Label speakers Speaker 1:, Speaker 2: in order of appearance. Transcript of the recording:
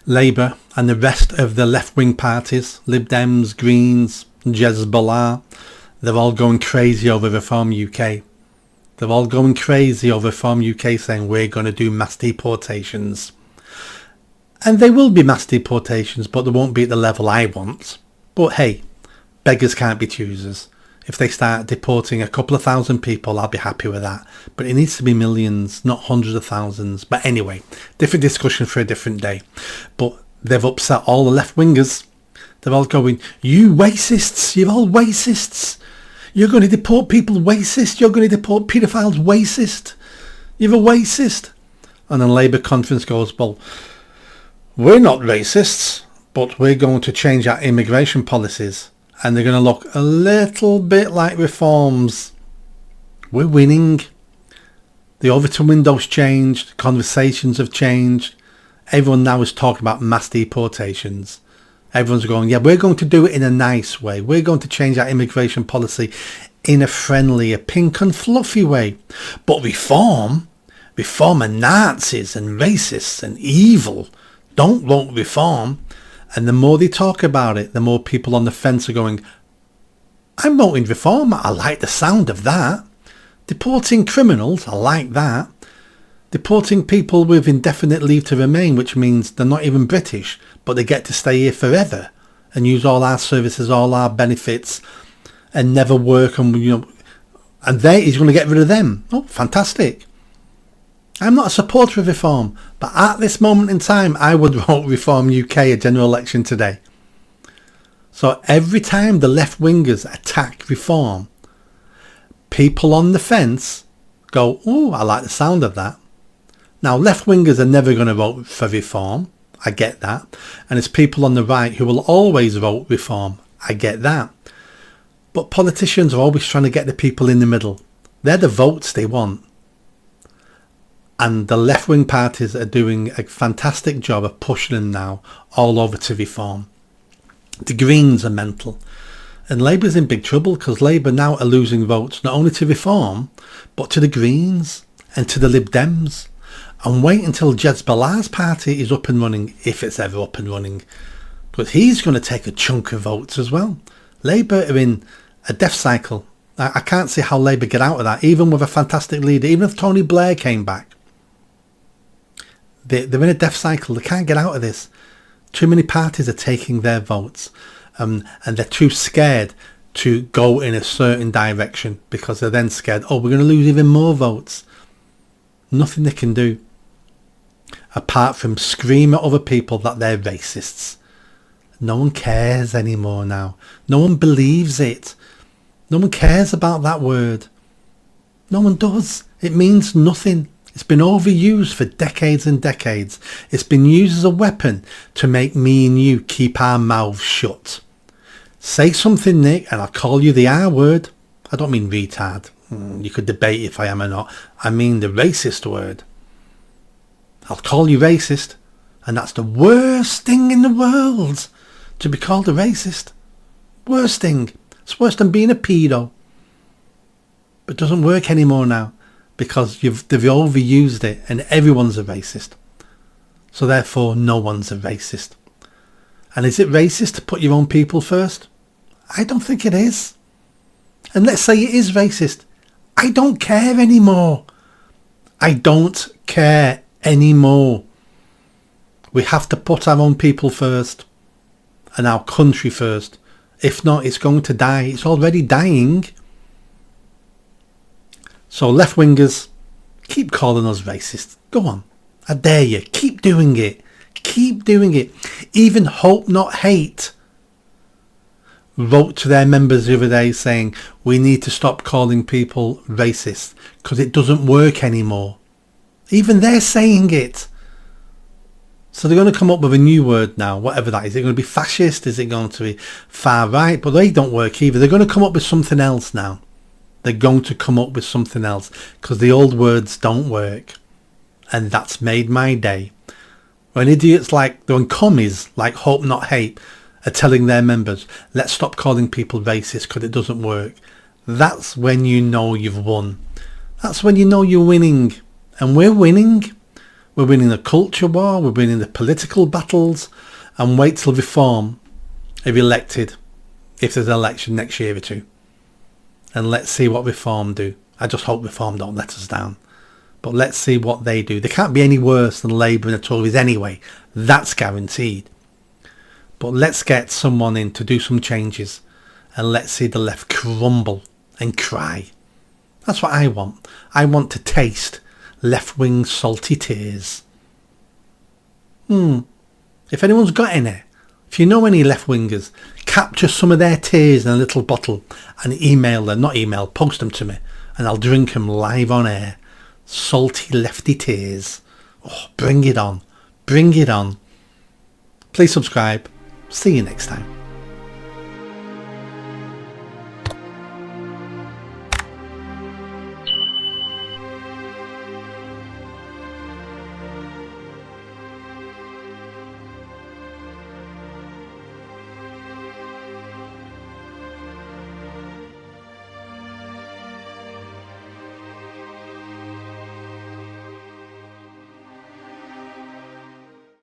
Speaker 1: Labour and the rest of the left-wing parties, Lib Dems, Greens, Hezbollah, they're all going crazy over Reform UK. They're all going crazy over Reform UK, saying we're going to do mass deportations. And they will be mass deportations, but they won't be at the level I want. But hey, beggars can't be choosers. If they start deporting a couple of thousand people, I'll be happy with that. But it needs to be millions, not hundreds of thousands. But anyway, different discussion for a different day. But they've upset all the left-wingers. They're all going, you racists, you're all racists. You're going to deport people, racist. You're going to deport paedophiles, racist. You're a racist. And then Labour conference goes, well, we're not racists, but we're going to change our immigration policies. And they're going to look a little bit like reforms. We're winning. The Overton window's changed. Conversations have changed. Everyone now is talking about mass deportations. Everyone's going, yeah, we're going to do it in a nice way. We're going to change our immigration policy in a friendly, a pink and fluffy way. But reform are Nazis and racists and evil. Don't vote reform. And the more they talk about it, the more people on the fence are going, I'm voting reform. I like the sound of that. Deporting criminals, I like that. Deporting people with indefinite leave to remain, which means they're not even British, but they get to stay here forever and use all our services, all our benefits, and never work. And and he's going to get rid of them. Oh, fantastic. I'm not a supporter of reform, but at this moment in time, I would vote Reform UK a general election today. So every time the left-wingers attack reform, people on the fence go, oh, I like the sound of that. Now, left-wingers are never going to vote for reform. I get that. And it's people on the right who will always vote reform. I get that. But politicians are always trying to get the people in the middle. They're the votes they want. And the left-wing parties are doing a fantastic job of pushing them now all over to reform. The Greens are mental. And Labour's in big trouble because Labour now are losing votes not only to reform, but to the Greens and to the Lib Dems. And wait until Hezbollah's party is up and running, if it's ever up and running. But he's going to take a chunk of votes as well. Labour are in a death cycle. I can't see how Labour get out of that, even with a fantastic leader, even if Tony Blair came back. They're in a death cycle. They can't get out of this. Too many parties are taking their votes and they're too scared to go in a certain direction because they're then scared, oh, we're going to lose even more votes. Nothing they can do apart from scream at other people that they're racists. No one cares anymore now. No one believes it. No one cares about that word. No one does. It means nothing. It's been overused for decades and decades. It's been used as a weapon to make me and you keep our mouths shut. Say something, Nick, and I'll call you the R word. I don't mean retard. You could debate if I am or not. I mean the racist word. I'll call you racist, and that's the worst thing in the world, to be called a racist. Worst thing. It's worse than being a pedo. But it doesn't work anymore now. Because they've overused it and everyone's a racist. So therefore no one's a racist. And is it racist to put your own people first? I don't think it is. And let's say it is racist. I don't care anymore. I don't care anymore. We have to put our own people first. And our country first. If not, it's going to die. It's already dying. So left-wingers, keep calling us racist. Go on. I dare you. Keep doing it. Keep doing it. Even Hope Not Hate wrote to their members the other day saying we need to stop calling people racist because it doesn't work anymore. Even they're saying it. So they're going to come up with a new word now, whatever that is. Is it going to be fascist? Is it going to be far right? But they don't work either. They're going to come up with something else now. They're going to come up with something else because the old words don't work. And that's made my day. When idiots when commies like Hope Not Hate are telling their members, let's stop calling people racist because it doesn't work. That's when you know you've won. That's when you know you're winning. And we're winning. We're winning the culture war, we're winning the political battles, and wait till Reform are elected, if there's an election next year or two. And let's see what Reform do. I just hope Reform don't let us down. But let's see what they do. They can't be any worse than Labour and the Tories anyway. That's guaranteed. But let's get someone in to do some changes. And let's see the left crumble and cry. That's what I want. I want to taste left-wing salty tears. If anyone's got any, if you know any left-wingers, capture some of their tears in a little bottle and post them to me, and I'll drink them live on air. Salty lefty tears. Oh, bring it on. Bring it on. Please subscribe. See you next time.